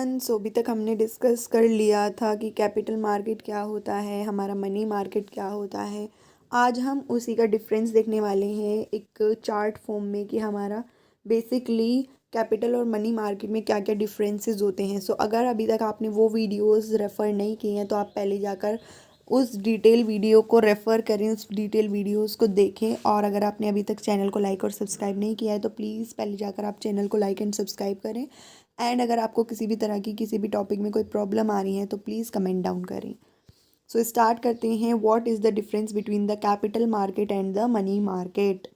Everyone. सो अभी तक हमने डिस्कस कर लिया था कि कैपिटल मार्केट क्या होता है, हमारा मनी मार्केट क्या होता है। आज हम उसी का डिफरेंस देखने वाले हैं एक चार्ट फॉर्म में कि हमारा बेसिकली कैपिटल और मनी मार्केट में क्या क्या डिफरेंसेस होते हैं। सो अगर अभी तक आपने वो वीडियोस रेफ़र नहीं किए हैं तो आप पहले जाकर उस डिटेल वीडियो को रेफ़र करें, उस डिटेल वीडियोस को देखें। और अगर आपने अभी तक चैनल को लाइक और सब्सक्राइब नहीं किया है तो प्लीज़ पहले जाकर आप चैनल को लाइक एंड सब्सक्राइब करें। एंड अगर आपको किसी भी तरह की किसी भी टॉपिक में कोई प्रॉब्लम आ रही है तो प्लीज़ कमेंट डाउन करें। सो स्टार्ट करते हैं। What is the difference between the capital market and the money market.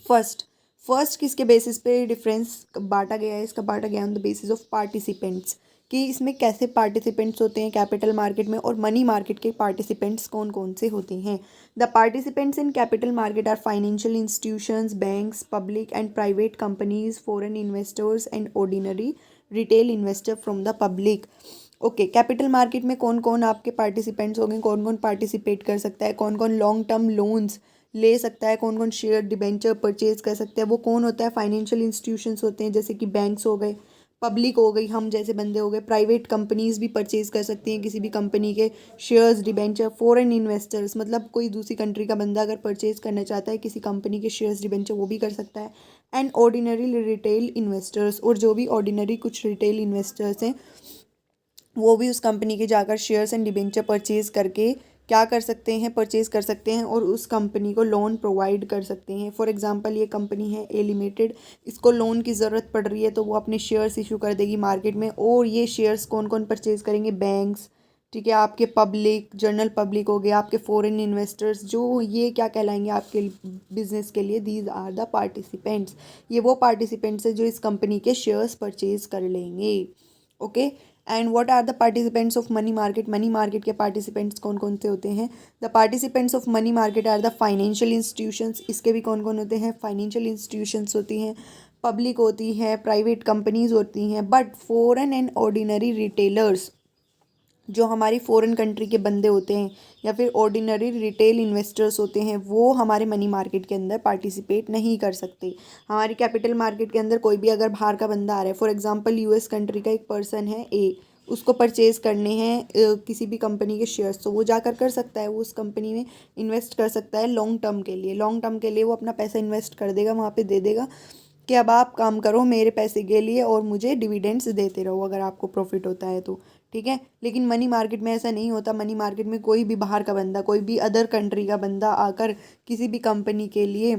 First first किसके बेसिस पे डिफरेंस बांटा गया है, इसका बांटा गया on the basis of participants, कि इसमें कैसे पार्टिसिपेंट्स होते हैं कैपिटल मार्केट में, और मनी मार्केट के पार्टिसिपेंट्स कौन कौन से होते हैं। The participants in capital market are financial institutions, banks, public and private companies, foreign investors and ordinary retail investor from the public. Okay, capital market में कौन कौन आपके पार्टिसिपेंट्स होंगे, कौन कौन पार्टिसिपेट कर सकता है, कौन कौन लॉन्ग टर्म लोन्स ले सकता है, कौन कौन शेयर डिबेंचर परचेज कर सकते हैं, वो कौन होता है। फाइनेंशियल इंस्टीट्यूशंस होते हैं जैसे कि बैंक्स हो गए, पब्लिक हो गई, हम जैसे बंदे हो गए, प्राइवेट कंपनीज भी परचेज कर सकती हैं किसी भी कंपनी के शेयर्स डिबेंचर, फॉरेन इन्वेस्टर्स मतलब कोई दूसरी कंट्री का बंदा अगर परचेज करना चाहता है किसी कंपनी के शेयर्स डिबेंचर वो भी कर सकता है। एंड ऑर्डिनरी रिटेल इन्वेस्टर्स, और जो भी ऑर्डिनरी कुछ रिटेल इन्वेस्टर्स हैं वो भी उस कंपनी के जाकर शेयर्स एंड डिबेंचर परचेज करके क्या कर सकते हैं, परचेज कर सकते हैं और उस कंपनी को लोन प्रोवाइड कर सकते हैं। फॉर एग्जांपल ये कंपनी है ए लिमिटेड, इसको लोन की ज़रूरत पड़ रही है तो वो अपने शेयर्स इशू कर देगी मार्केट में, और ये शेयर्स कौन कौन परचेज करेंगे, बैंक्स, ठीक है, आपके पब्लिक, जनरल पब्लिक हो गए, आपके फॉरेन इन्वेस्टर्स, जो ये क्या कहलाएंगे आपके बिजनेस के लिए, दीज आर द पार्टिसिपेंट्स। ये वो पार्टिसिपेंट्स है जो इस कंपनी के शेयर्स परचेज कर लेंगे। Okay, and what are the participants of money market. Money market के पार्टिसिपेंट्स कौन कौन से होते हैं। The participants of money market are the financial institutions, इसके भी कौन कौन होते हैं, फाइनेंशियल इंस्टीट्यूशंस होती हैं, पब्लिक होती है, प्राइवेट कंपनीज होती हैं, but foreign and ordinary retailers, जो हमारी फॉरेन कंट्री के बंदे होते हैं या फिर ऑर्डिनरी रिटेल इन्वेस्टर्स होते हैं वो हमारे मनी मार्केट के अंदर पार्टिसिपेट नहीं कर सकते। हमारी कैपिटल मार्केट के अंदर कोई भी अगर बाहर का बंदा आ रहा है, फॉर एग्जांपल यूएस कंट्री का एक पर्सन है ए, उसको परचेज करने हैं किसी भी कंपनी के शेयर्स, तो वो जाकर कर सकता है, वो उस कंपनी में इन्वेस्ट कर सकता है लॉन्ग टर्म के लिए। लॉन्ग टर्म के लिए वो अपना पैसा इन्वेस्ट कर देगा, वहाँ पे दे देगा कि अब आप काम करो मेरे पैसे के लिए और मुझे डिविडेंड्स देते रहो अगर आपको प्रॉफिट होता है तो, ठीक है। लेकिन मनी मार्केट में ऐसा नहीं होता। मनी मार्केट में कोई भी बाहर का बंदा, कोई भी अदर कंट्री का बंदा आकर किसी भी कंपनी के लिए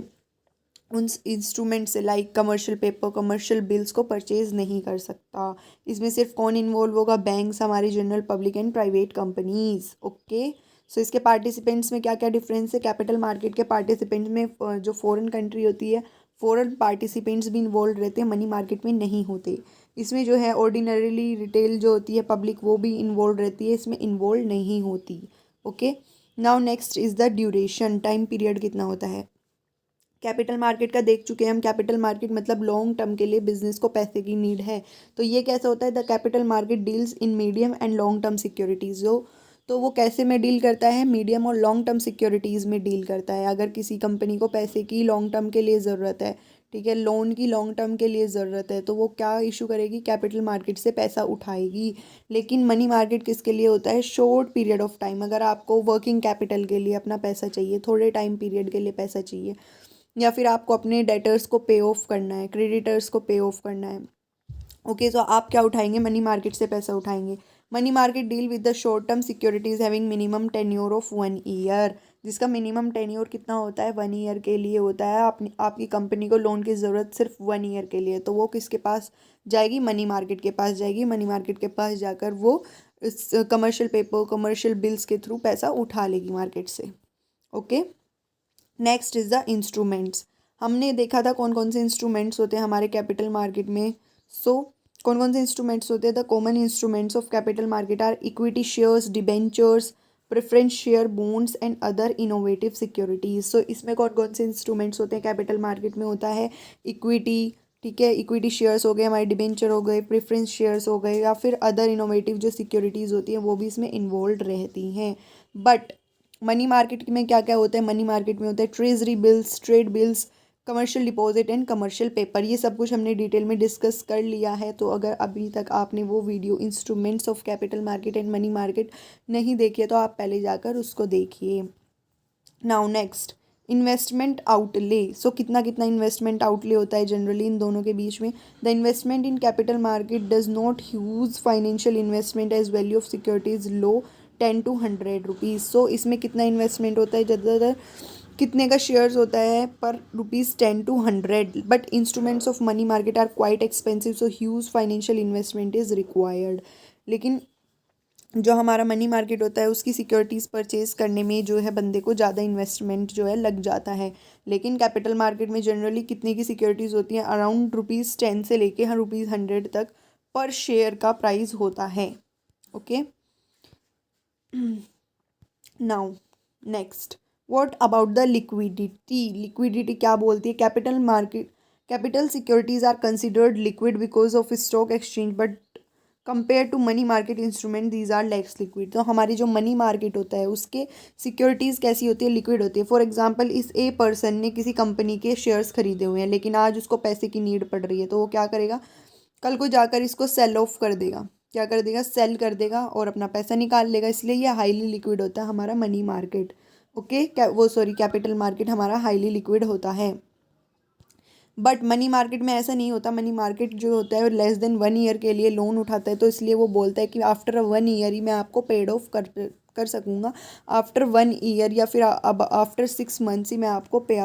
उन इंस्ट्रूमेंट से like commercial paper, commercial bills को परचेज नहीं कर सकता। इसमें सिर्फ कौन इन्वॉल्व होगा, बैंक्स, हमारी general public and private companies. Okay, so इसके पार्टिसिपेंट्स में क्या क्या डिफरेंस है। कैपिटल मार्केट के पार्टिसिपेंट्स में जो फॉरेन कंट्री होती है, फॉरेन पार्टिसिपेंट्स भी इन्वॉल्व रहते हैं, मनी मार्केट में नहीं होते। इसमें जो है ऑर्डिनरीली रिटेल जो होती है पब्लिक वो भी इन्वॉल्व रहती है, इसमें इन्वॉल्व नहीं होती। Okay, now next is the duration, time period कितना होता है। कैपिटल मार्केट का देख चुके हैं हम। कैपिटल मार्केट मतलब लॉन्ग टर्म के लिए बिजनेस को पैसे की नीड है, तो ये कैसे होता है। The capital market deals in medium and long term securities, जो तो वो कैसे में डील करता है, मीडियम और लॉन्ग टर्म सिक्योरिटीज़ में डील करता है। अगर किसी कंपनी को पैसे की लॉन्ग टर्म के लिए ज़रूरत है, ठीक है, लोन की लॉन्ग टर्म के लिए ज़रूरत है, तो वो क्या इशू करेगी, कैपिटल मार्केट से पैसा उठाएगी। लेकिन मनी मार्केट किसके लिए होता है, शॉर्ट पीरियड ऑफ टाइम। अगर आपको वर्किंग कैपिटल के लिए अपना पैसा चाहिए, थोड़े टाइम पीरियड के लिए पैसा चाहिए, या फिर आपको अपने डेटर्स को पे ऑफ करना है, क्रेडिटर्स को पे ऑफ करना है, ओके, तो आप क्या उठाएंगे, मनी मार्केट से पैसा उठाएंगे। Money market deal with the short term securities having minimum tenure of 1 year, जिसका मिनिमम टेन्योर कितना होता है, 1 ईयर के लिए होता है। आपकी कंपनी को लोन की ज़रूरत सिर्फ 1 ईयर के लिए, तो वो किसके पास जाएगी, मनी मार्केट के पास जाएगी। मनी मार्केट के पास जाकर वो इस कमर्शियल पेपर, कमर्शियल बिल्स के थ्रू पैसा उठा लेगी मार्केट से। Okay, next is the instruments. हमने देखा था कौन कौन से इंस्ट्रूमेंट्स होते हैं हमारे कैपिटल मार्केट में। सो कौन कौन से इंस्ट्रूमेंट्स होते हैं। The common instruments of capital market are equity shares, debentures, preference share, bonds and other innovative securities. So इसमें कौन कौन से इंस्ट्रूमेंट्स होते हैं कैपिटल मार्केट में, होता है इक्विटी, ठीक है, इक्विटी शेयर्स हो गए, हमारे डिबेंचर हो गए, प्रेफरेंस शेयर्स हो गए, या फिर अदर इनोवेटिव जो सिक्योरिटीज़ होती हैं वो भी इसमें इन्वॉल्व रहती हैं। बट मनी मार्केट में क्या क्या होता है, मनी मार्केट में होता है treasury bills, trade bills, commercial deposit and commercial paper, ये सब कुछ हमने डिटेल में डिस्कस कर लिया है। तो अगर अभी तक आपने वो video instruments of capital market and money market नहीं देखी है तो आप पहले जाकर उसको देखिए। Now next, investment outlay. So कितना कितना इन्वेस्टमेंट आउटले होता है जनरली इन दोनों के बीच में। The investment in capital market does not huge financial investment as value of securities low 10 to 100 rupees. So इसमें कितना इन्वेस्टमेंट होता है, ज़्यादातर कितने का शेयर्स होता है पर ₹10 to 100, but instruments of money market are quite expensive so huge financial investment is required. लेकिन जो हमारा मनी मार्केट होता है उसकी सिक्योरिटीज़ परचेज करने में जो है बंदे को ज़्यादा इन्वेस्टमेंट जो है लग जाता है। लेकिन कैपिटल मार्केट में जनरली कितने की सिक्योरिटीज़ होती हैं, अराउंड ₹10 से लेके ₹100 तक पर शेयर का प्राइस होता है। Okay, now next, what about the liquidity. Liquidity क्या बोलती है, capital market capital securities are considered liquid because of stock exchange but compare to money market instrument these are less liquid. तो हमारी जो money market होता है उसके securities कैसी होती है, लिक्विड होती है। फॉर एग्जांपल, इस ए पर्सन ने किसी कंपनी के शेयर्स खरीदे हुए हैं लेकिन आज उसको पैसे की नीड पड़ रही है, तो वो क्या करेगा, कल को जाकर इसको सेल ऑफ कर देगा। क्या कर देगा, सेल कर देगा और अपना पैसा निकाल लेगा। इसलिए ये हाईली लिक्विड होता है हमारा money market. Okay, capital market हमारा हाईली लिक्विड होता है। बट मनी मार्केट में ऐसा नहीं होता। मनी मार्केट जो होता है लेस देन 1 ईयर के लिए लोन उठाता है, तो इसलिए वो बोलता है कि आफ्टर 1 ईयर ही मैं आपको पेड ऑफ कर सकूँगा। आफ्टर 1 ईयर या फिर अब आफ्टर 6 मंथ्स ही मैं आपको पे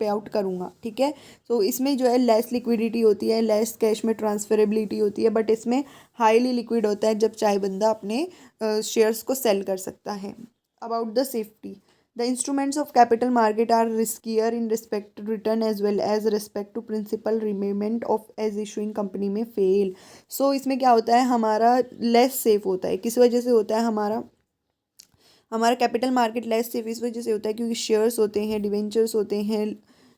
आउट करूँगा। ठीक है, तो इसमें जो है लेस लिक्विडिटी होती है, लेस कैश में ट्रांसफरेबिलिटी होती है, बट इसमें हाईली लिक्विड होता है जब चाहे बंदा अपने शेयर्स को सेल कर सकता है। About the safety, the instruments of capital market are riskier in respect to return as well as respect to principal repayment of as issuing company में fail। so इसमें क्या होता है, हमारा लेस सेफ होता है। किस वजह से होता है, हमारा हमारा कैपिटल मार्केट लेस सेफ इस वजह से होता है क्योंकि शेयर्स होते हैं, डिवेंचर्स होते हैं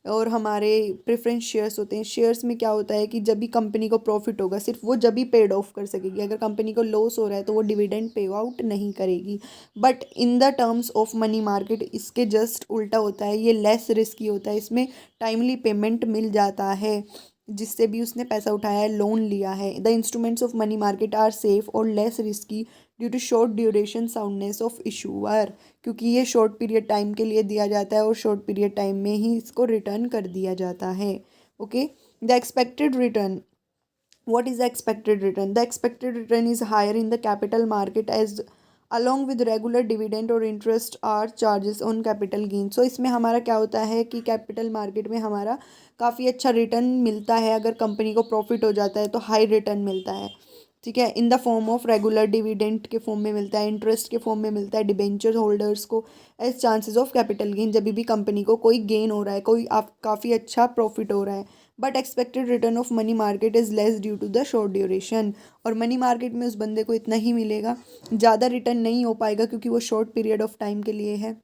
और हमारे प्रेफरेंस शेयर्स होते हैं। शेयर्स में क्या होता है कि जब भी कंपनी को प्रॉफिट होगा सिर्फ वो जब भी पेड ऑफ कर सकेगी। अगर कंपनी को लॉस हो रहा है तो वो डिविडेंड पे आउट नहीं करेगी। But in the terms of money market इसके जस्ट उल्टा होता है, ये लेस रिस्की होता है। इसमें टाइमली पेमेंट मिल जाता है जिससे भी उसने पैसा उठाया है, लोन लिया है। The instruments of money market are safe और less risky due to short duration soundness of issuer, क्योंकि ये शॉर्ट पीरियड टाइम के लिए दिया जाता है और शॉर्ट पीरियड टाइम में ही इसको रिटर्न कर दिया जाता है। Okay, the expected return, what is the expected return, the expected return is higher in the capital market as along with regular dividend और interest are charges on capital gain। so इसमें हमारा क्या होता है कि कैपिटल मार्केट में हमारा काफ़ी अच्छा रिटर्न मिलता है। अगर कंपनी को प्रॉफिट हो जाता है तो हाई रिटर्न मिलता है। ठीक है, in the form of regular dividend के फॉर्म में मिलता है, इंटरेस्ट के फॉर्म में मिलता है डिबेंचर होल्डर्स को as chances of capital gain. जब भी कंपनी को कोई गेन हो रहा है, कोई आप काफ़ी अच्छा प्रॉफिट हो रहा है। But expected return of money market is less due to the short duration. और मनी मार्केट में उस बंदे को इतना ही मिलेगा, ज़्यादा रिटर्न नहीं हो पाएगा क्योंकि वो शॉर्ट पीरियड ऑफ टाइम के लिए है।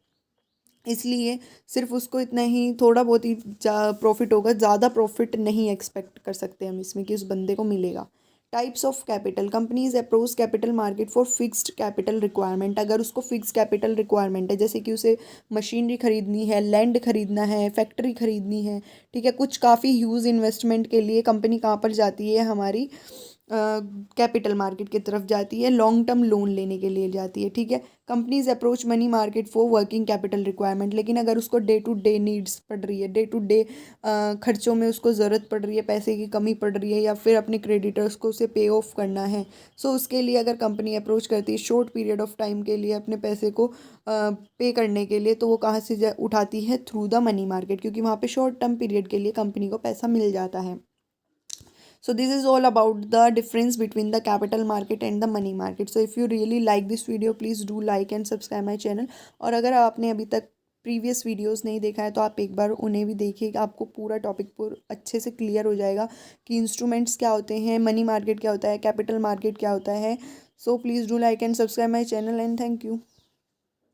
इसलिए सिर्फ उसको इतना ही थोड़ा बहुत ही प्रॉफिट होगा, ज़्यादा प्रॉफिट नहीं एक्सपेक्ट कर सकते हम इसमें कि उस बंदे को मिलेगा। Types of capital, companies approach capital market for fixed capital requirement. अगर उसको फिक्स कैपिटल रिक्वायरमेंट है, जैसे कि उसे मशीनरी खरीदनी है, लैंड खरीदना है, फैक्ट्री खरीदनी है, ठीक है, कुछ काफ़ी ह्यूज इन्वेस्टमेंट के लिए कंपनी कहाँ पर जाती है, हमारी कैपिटल मार्केट की तरफ जाती है, लॉन्ग टर्म लोन लेने के लिए जाती है। ठीक है, companies approach money market for working capital requirement. लेकिन अगर उसको डे टू डे नीड्स पड़ रही है, डे टू डे खर्चों में उसको ज़रूरत पड़ रही है, पैसे की कमी पड़ रही है, या फिर अपने क्रेडिटर्स को उसे पे ऑफ करना है, सो उसके लिए अगर कंपनी अप्रोच करती है शॉर्ट पीरियड ऑफ टाइम के लिए अपने पैसे को पे करने के लिए, तो वो कहाँ से उठाती है, थ्रू द मनी मार्केट, क्योंकि वहाँ पे शॉर्ट टर्म पीरियड के लिए कंपनी को पैसा मिल जाता है। So this is all about the difference between the capital market and the money market. So if you really like this video, please do like and subscribe my channel। और अगर आपने अभी तक प्रीवियस वीडियोस नहीं देखा है तो आप एक बार उन्हें भी देखिए, आपको पूरा टॉपिक पर अच्छे से क्लियर हो जाएगा कि इंस्ट्रूमेंट्स क्या होते हैं, मनी मार्केट क्या होता है, कैपिटल मार्केट क्या होता है। So please do like and subscribe my channel and thank you.